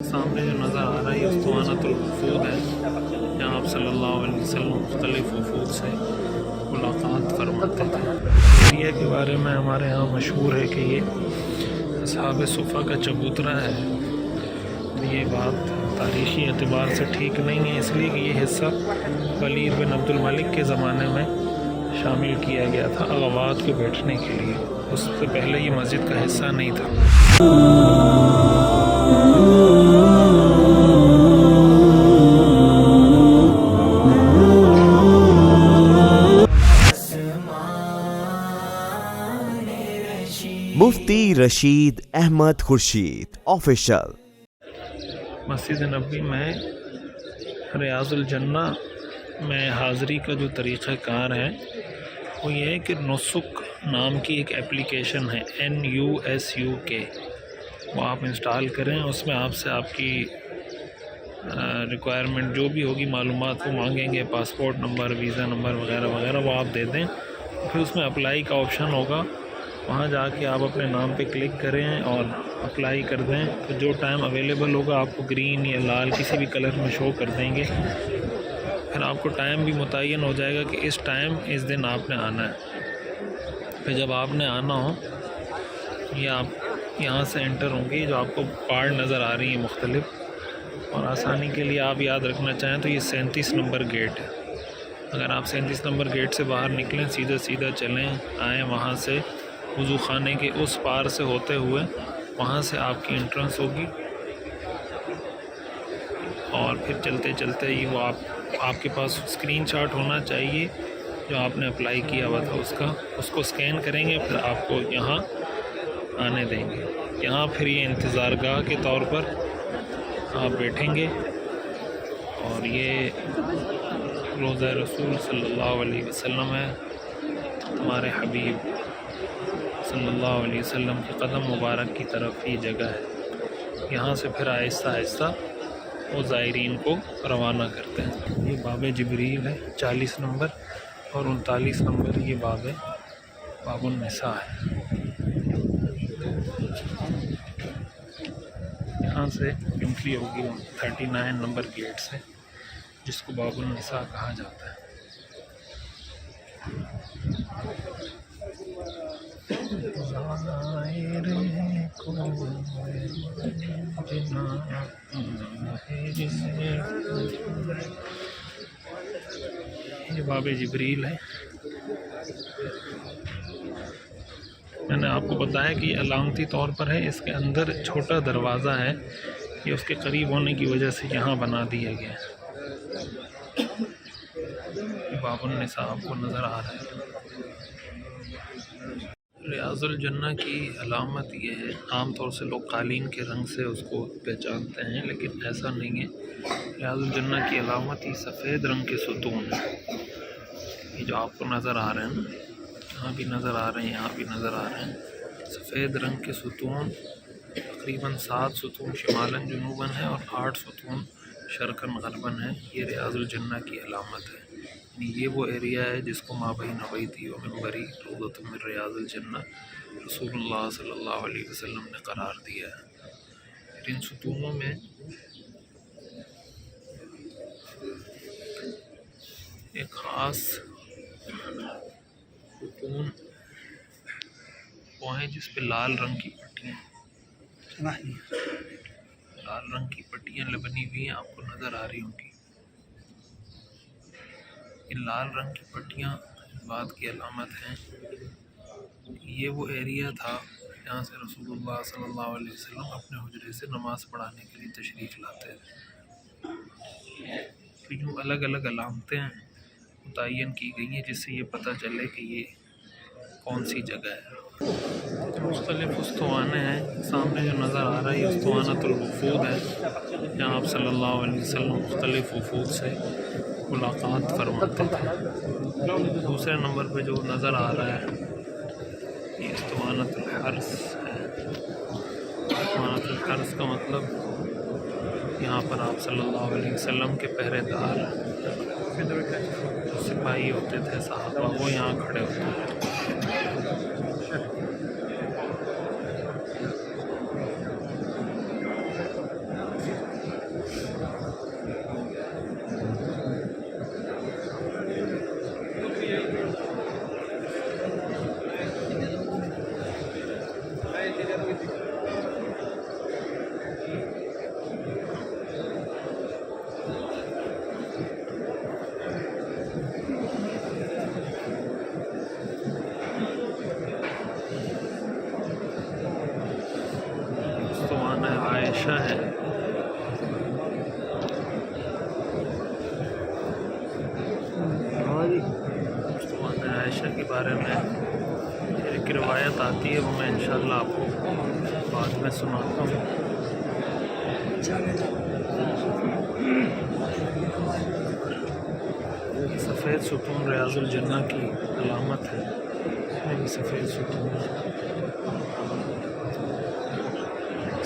سامنے جو نظر آ رہا ہے یہ اسطوانۃ الوفود ہے، جہاں آپ صلی اللہ علیہ وسلم مختلف وفود سے ملاقات فرماتے تھے۔ ایریا کے بارے میں ہمارے ہاں مشہور ہے کہ یہ اصحاب صفہ کا چبوترا ہے۔ یہ بات تاریخی اعتبار سے ٹھیک نہیں ہے، اس لیے کہ یہ حصہ ولید بن عبد الملک کے زمانے میں شامل کیا گیا تھا اغوات کو بیٹھنے کے لیے۔ اس سے پہلے یہ مسجد کا حصہ نہیں تھا۔ مفتی رشید احمد خورشید آفیشل۔ مسجد نبوی میں ریاض الجنہ میں حاضری کا جو طریقہ کار ہے وہ یہ ہے کہ نسک نام کی ایک اپلیکیشن ہے NUSUK، وہ آپ انسٹال کریں۔ اس میں آپ سے آپ کی ریکوائرمنٹ جو بھی ہوگی، معلومات وہ مانگیں گے، پاسپورٹ نمبر، ویزا نمبر وغیرہ وغیرہ، وہ آپ دے دیں۔ پھر اس میں اپلائی کا آپشن ہوگا، وہاں جا کے آپ اپنے نام پہ کلک کریں اور اپلائی کر دیں۔ تو جو ٹائم اویلیبل ہوگا آپ کو گرین یا لال کسی بھی کلر میں شو کر دیں گے۔ پھر آپ کو ٹائم بھی متعین ہو جائے گا کہ اس ٹائم اس دن آپ نے آنا ہے۔ پھر جب آپ نے آنا ہو، یہ آپ یہاں سے انٹر ہوں گے، جو آپ کو پارٹ نظر آ رہی ہیں مختلف، اور آسانی کے لیے آپ یاد رکھنا چاہیں تو یہ 37 نمبر گیٹ ہے۔ اگر آپ 37 نمبر گیٹ سے باہر نکلیں، سیدھا چلیں آئیں، وہاں سے وضو خانے کے اس پار سے ہوتے ہوئے وہاں سے آپ کی انٹرنس ہوگی، اور پھر چلتے چلتے ہی وہ آپ کے پاس اسکرین شاٹ ہونا چاہیے جو آپ نے اپلائی کیا ہوا تھا اس کا، اس کو اسکین کریں گے، پھر آپ کو یہاں آنے دیں گے۔ یہاں پھر یہ انتظار گاہ کے طور پر آپ بیٹھیں گے، اور یہ روضہ رسول صلی اللہ علیہ وسلم ہے۔ ہمارے حبیب صلی اللہ علیہ وسلم کے قدم مبارک کی طرف یہ جگہ ہے۔ یہاں سے پھر آہستہ آہستہ وہ زائرین کو روانہ کرتے ہیں۔ یہ باب جبریل ہے 40 نمبر، اور 39 نمبر یہ باب النساء ہے۔ یہاں سے انٹری ہوگی 39 نمبر گیٹ سے، جس کو باب النساء کہا جاتا ہے۔ یہ باب جبریل ہے۔ میں نے آپ کو بتایا کہ یہ علامتی طور پر ہے، اس کے اندر چھوٹا دروازہ ہے، یہ اس کے قریب ہونے کی وجہ سے یہاں بنا دیا گیا ہے۔ باب النساء آپ کو نظر آ رہا ہے۔ ریاض الجنہ کی علامت یہ ہے، عام طور سے لوگ قالین کے رنگ سے اس کو پہچانتے ہیں، لیکن ایسا نہیں ہے۔ ریاض الجنہ کی علامت یہ سفید رنگ کے ستون ہے، یہ جو آپ کو نظر آ رہے ہیں نا، یہاں بھی نظر آ رہے ہیں، یہاں بھی نظر آ رہے ہیں، سفید رنگ کے ستون۔ تقریباً 7 ستون شمالاً جنوباً ہے اور 8 ستون شرقاً غرباً ہے۔ یہ ریاض الجنہ کی علامت ہے۔ یہ وہ ایریا ہے جس کو ما بین بیتی و منبری روضۃ من ریاض الجنہ رسول اللہ صلی اللہ علیہ وسلم نے قرار دیا ہے۔ ان ستونوں میں ایک خاص ستون وہ ہیں جس پہ لال رنگ کی پٹیاں بنی ہوئی ہیں، آپ کو نظر آ رہی ہوں گی۔ یہ لال رنگ کی پٹیاں اس بات کی علامت ہیں، یہ وہ ایریا تھا جہاں سے رسول اللہ صلی اللہ علیہ وسلم اپنے حجرے سے نماز پڑھانے کے لیے تشریف لاتے تھے۔ تو یوں الگ الگ علامتیں متعین کی گئی ہیں جس سے یہ پتہ چلے کہ یہ کون سی جگہ ہے۔ مختلف استوانے ہیں، سامنے جو نظر آ رہا ہے یہ اسطوانۃ الوفود ہے، جہاں آپ صلی اللہ علیہ وسلم مختلف وفود سے ملاقات فرماتے تھے۔ دوسرے نمبر پہ جو نظر آ رہا ہے یہ اسطوانۃ الحرس ہے۔ اسطوانۃ الحرس کا مطلب یہاں پر آپ صلی اللہ علیہ وسلم کے پہرے دار جو سپاہی ہوتے تھے، صحابہ، وہ یہاں کھڑے ہوتے تھے۔ عائشہ ہے۔ استوانہ عائشہ کے بارے میں ایک روایت آتی ہے، وہ میں انشاءاللہ آپ کو بعد میں سناتا ہوں۔ سفید ستون ریاض الجنہ کی علامت ہے، اس میں بھی سفید ستون ہے۔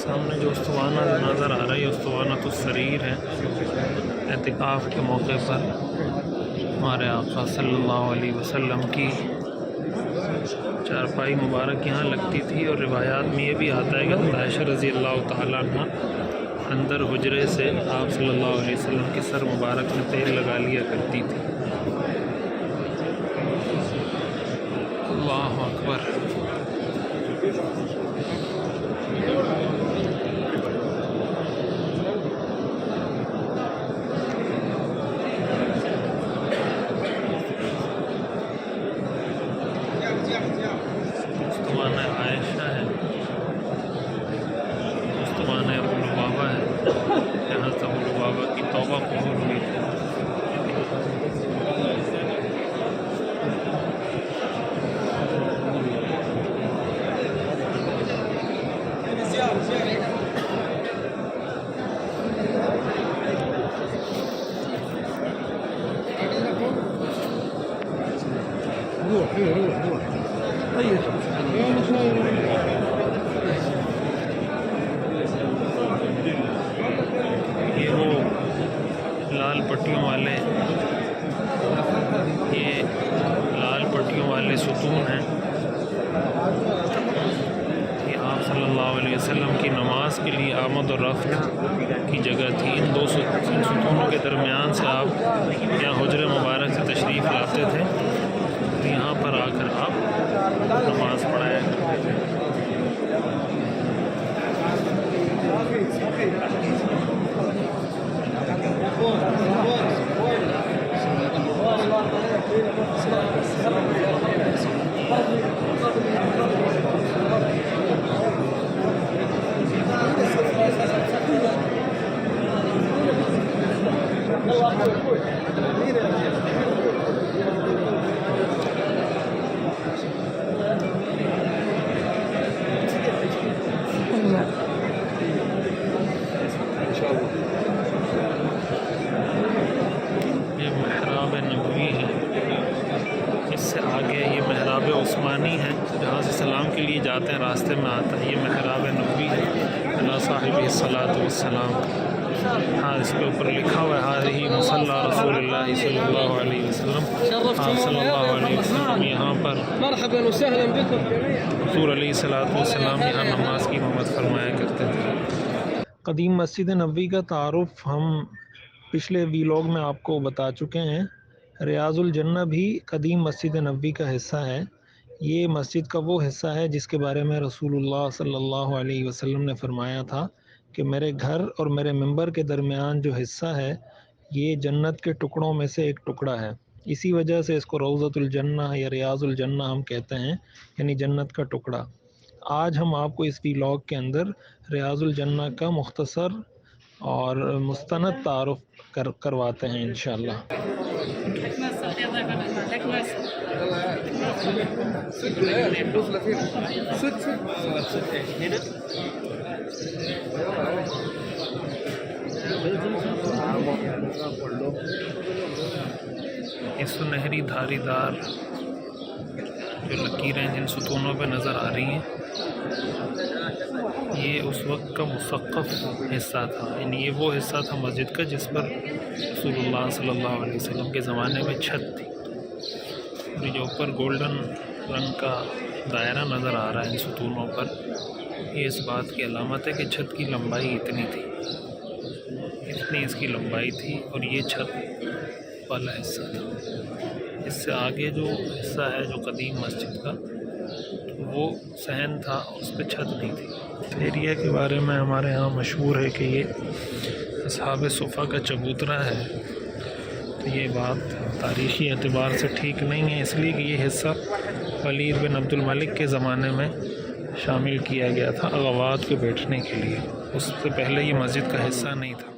سامنے جو استوانہ نظر آ رہی ہے استوانۃ السریر ہے۔ اعتکاف کے موقع پر ہمارے آقا صلی اللہ علیہ وسلم کی چارپائی مبارک یہاں لگتی تھی، اور روایات میں یہ بھی آتا ہے کہ عائشہ رضی اللہ تعالیٰ عنہ اندر حجرے سے آپ صلی اللہ علیہ وسلم کے سر مبارک میں تیل لگا لیا کرتی تھی۔ اللہ اکبر۔ استوانہ عائشہ ہے، استوانہ ابو لبابہ ہے، جہاں سے ابو لبابہ کی توبہ قبول ہوئی تھی۔ یہ وہ لال پٹیوں والے ستون ہیں۔ یہ آپ صلی اللہ علیہ وسلم کی نماز کے لیے آمد و رفت کی جگہ تھی۔ ان دو ستونوں کے درمیان سے آپ یہاں حجر مبارک سے تشریف لاتے تھے، یہاں پر آ کر آپ نماز پڑھایا کرتے تھے۔ یہ محراب نبوی ہے، اس سے آگے یہ محراب عثمانی ہے، جہاں سے سلام کے لیے جاتے ہیں راستے میں آتا ہے۔ یہ محراب نبوی ہے اللہ صاحب الصلاۃ والسلام۔ ہاں اس کے اوپر لکھا ہوا ہے ہذہ مصلی رسول اللہ صلی اللہ علیہ وسلم۔ آپ صلی اللہ علیہ وسلم یہاں پر حضور علیہ الصلاۃ والسلام یہاں نماز کی امامت فرمایا کرتے تھے۔ قدیم مسجد نبوی کا تعارف ہم پچھلے ویلاگ میں آپ کو بتا چکے ہیں۔ ریاض الجنہ بھی قدیم مسجد نبوی کا حصہ ہے۔ یہ مسجد کا وہ حصہ ہے جس کے بارے میں رسول اللہ صلی اللہ علیہ وسلم نے فرمایا تھا کہ میرے گھر اور میرے ممبر کے درمیان جو حصہ ہے یہ جنت کے ٹکڑوں میں سے ایک ٹکڑا ہے۔ اسی وجہ سے اس کو روضۃ الجنہ یا ریاض الجنہ ہم کہتے ہیں، یعنی جنت کا ٹکڑا۔ آج ہم آپ کو اس ویلاگ کے اندر ریاض الجنہ کا مختصر اور مستند تعارف کرواتے ہیں انشاءاللہ۔ یہ سنہری دھاری دار جو لکیریں جن ستونوں پہ نظر آ رہی ہیں، یہ اس وقت کا مسقف حصہ تھا، یعنی یہ وہ حصہ تھا مسجد کا جس پر رسول اللہ صلی اللہ علیہ وسلم کے زمانے میں چھت تھی۔ اور جو اوپر گولڈن رنگ کا دائرہ نظر آ رہا ہے ان ستونوں پر، یہ اس بات کی علامت ہے کہ چھت کی لمبائی اتنی تھی، اتنی اس کی لمبائی تھی، اور یہ چھت والا حصہ تھا۔ اس سے آگے جو حصہ ہے جو قدیم مسجد کا، وہ صحن تھا، اس پہ چھت نہیں تھی۔ ایریا کے بارے میں ہمارے ہاں مشہور ہے کہ یہ اصحاب صفا کا چبوترا ہے، تو یہ بات تاریخی اعتبار سے ٹھیک نہیں ہے، اس لیے کہ یہ حصہ ولید بن عبد الملک کے زمانے میں شامل کیا گیا تھا اغوات کے بیٹھنے کے لیے۔ اس سے پہلے یہ مسجد کا حصہ نہیں تھا.